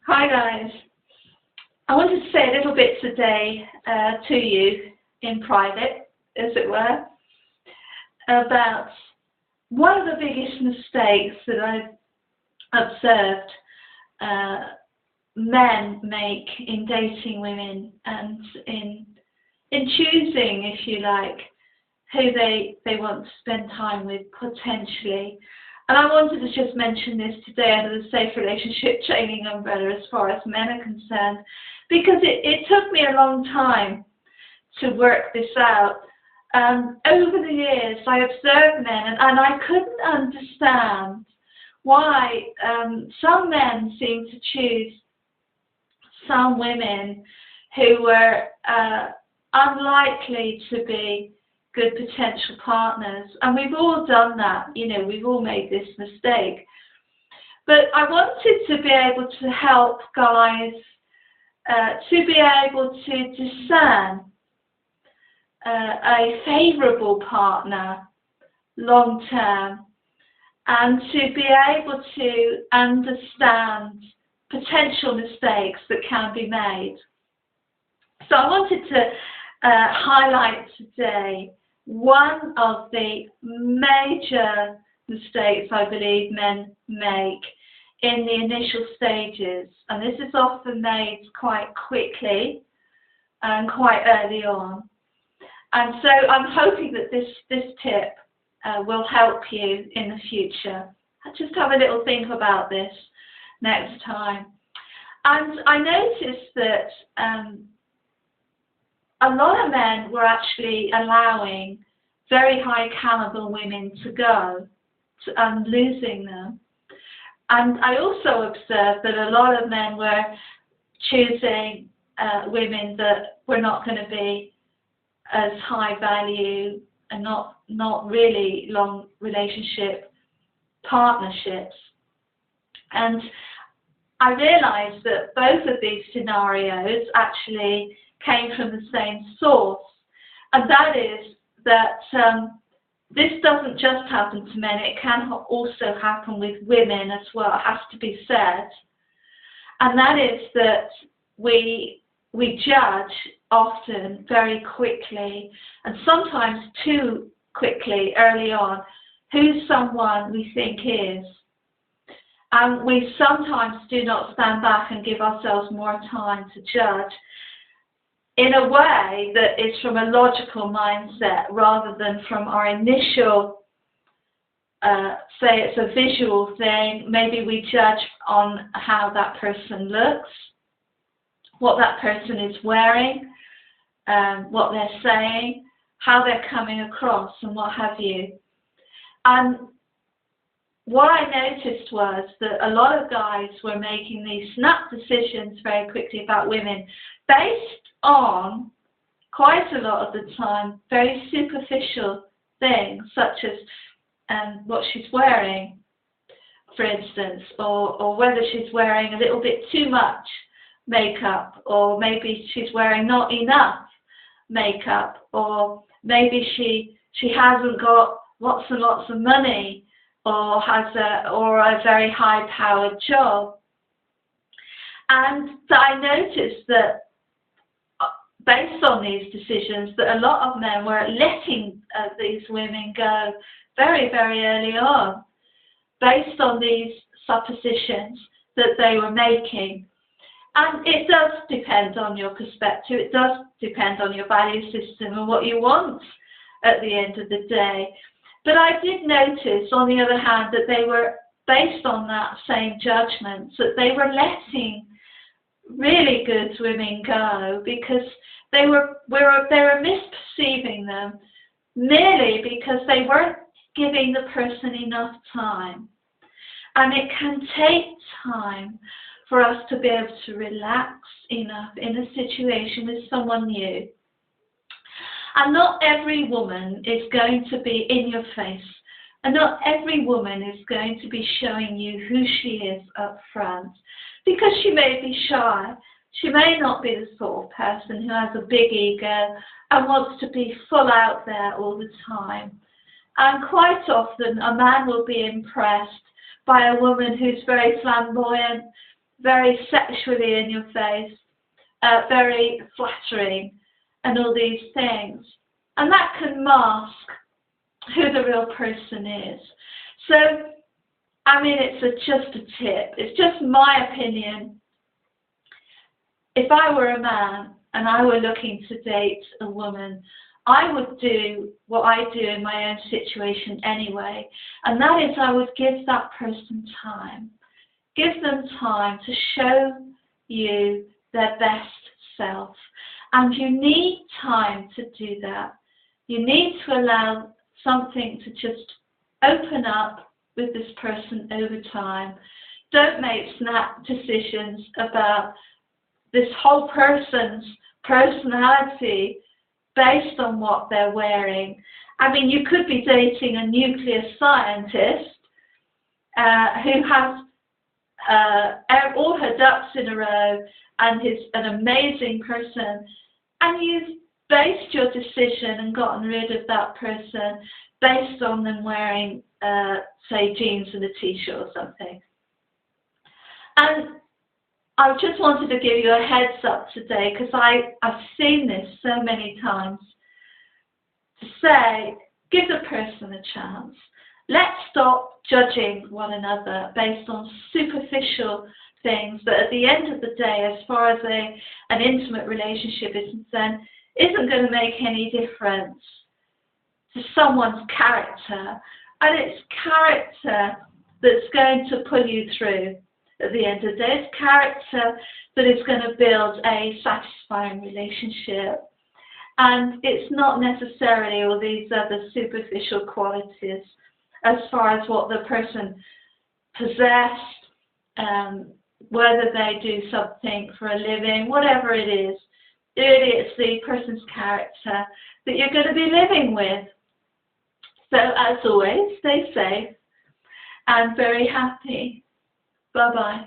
Hi guys. I wanted to say a little bit today to you in private, as it were, about one of the biggest mistakes that I've observed men make in dating women and in choosing, if you like, who they want to spend time with potentially. And I wanted to just mention this today under the safe relationship training umbrella as far as men are concerned, because it took me a long time to work this out. Over the years, I observed men and I couldn't understand why some men seem to choose some women who were unlikely to be good potential partners. And we've all done that, we've all made this mistake. But I wanted to be able to help guys to be able to discern a favourable partner long term, and to be able to understand potential mistakes that can be made. So I wanted to highlight today one of the major mistakes I believe men make in the initial stages, and this is often made quite quickly and quite early on. And so I'm hoping that this tip will help you in the future. Just have a little think about this next time. And I noticed that a lot of men were actually allowing very high caliber women to go and losing them. And I also observed that a lot of men were choosing women that were not going to be as high value and not really long relationship partnerships. And I realized that both of these scenarios actually came from the same source, and that is that this doesn't just happen to men, it can also happen with women as well, it has to be said. And that is that we judge often very quickly, and sometimes too quickly early on, who someone we think is. And we sometimes do not stand back and give ourselves more time to judge in a way that is from a logical mindset rather than from our initial, say it's a visual thing. Maybe we judge on how that person looks, what that person is wearing, what they're saying, how they're coming across, and what have you. And what I noticed was that a lot of guys were making these snap decisions very quickly about women based on, quite a lot of the time, very superficial things, such as what she's wearing, for instance, or whether she's wearing a little bit too much makeup, or maybe she's wearing not enough makeup, or maybe she hasn't got lots and lots of money, or has a very high-powered job. And I noticed that based on these decisions, that a lot of men were letting these women go very, very early on, based on these suppositions that they were making. And it does depend on your perspective, it does depend on your value system and what you want at the end of the day. But I did notice, on the other hand, that they were, based on that same judgment, that they were letting really good women go because they were misperceiving them merely because they weren't giving the person enough time. And it can take time for us to be able to relax enough in a situation with someone new. And not every woman is going to be in your face, and not every woman is going to be showing you who she is up front, because she may be shy. She may not be the sort of person who has a big ego and wants to be full out there all the time. And quite often a man will be impressed by a woman who's very flamboyant, very sexually in your face, very flattering, and all these things. And that can mask who the real person is. So, I mean, it's just a tip. It's just my opinion. If I were a man and I were looking to date a woman, I would do what I do in my own situation anyway, and that is I would give that person time. Give them time to show you their best self. And you need time to do that. You need to allow something to just open up with this person over time. Don't make snap decisions about this whole person's personality based on what they're wearing. I mean, you could be dating a nuclear scientist who has all her ducks in a row and is an amazing person, and you've based your decision and gotten rid of that person based on them wearing, say, jeans and a t-shirt or something. And I just wanted to give you a heads up today, because I've seen this so many times, to say, give the person a chance. Let's stop judging one another based on superficial things that at the end of the day, as far as an intimate relationship is concerned, isn't going to make any difference to someone's character. And it's character that's going to pull you through at the end of the day. It's character that is going to build a satisfying relationship. And it's not necessarily all these other superficial qualities as far as what the person possessed, whether they do something for a living, whatever it is. Really, it's the person's character that you're going to be living with. So, as always, stay safe and very happy. Bye-bye.